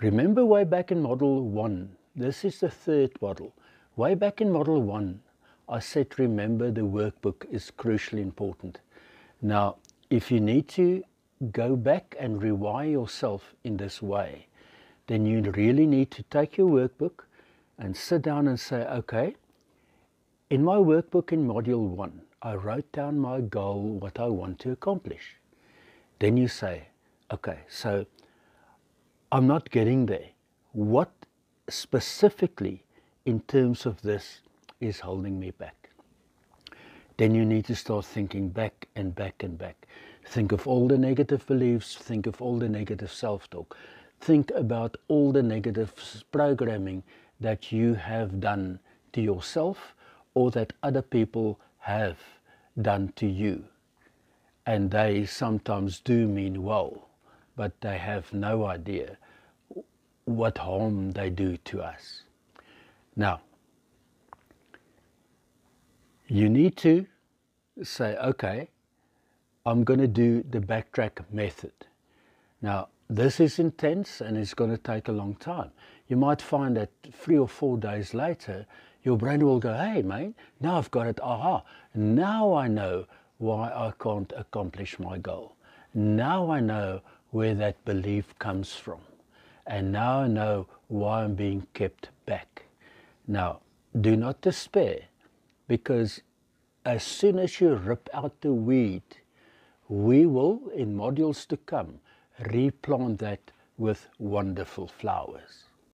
Remember way back in Model 1, this is the third model. Way back in Model 1, I said remember the workbook is crucially important. Now, if you need to go back and rewire yourself in this way, then you really need to take your workbook and sit down and say, okay, in my workbook in Module 1, I wrote down my goal, what I want to accomplish. Then you say, okay, so I'm not getting there. What specifically in terms of this is holding me back? Then you need to start thinking back and back and back. Think of all the negative beliefs, think of all the negative self-talk. Think about all the negative programming that you have done to yourself or that other people have done to you. And they sometimes do mean well, but they have no idea what harm they do to us. Now, you need to say, okay, I'm going to do the backtrack method. Now, this is intense and it's going to take a long time. You might find that 3 or 4 days later, your brain will go, hey, mate, now I've got it, aha. Now I know why I can't accomplish my goal. Now I know where that belief comes from. And now I know why I'm being kept back. Now, do not despair, because as soon as you rip out the weed, we will, in modules to come, replant that with wonderful flowers.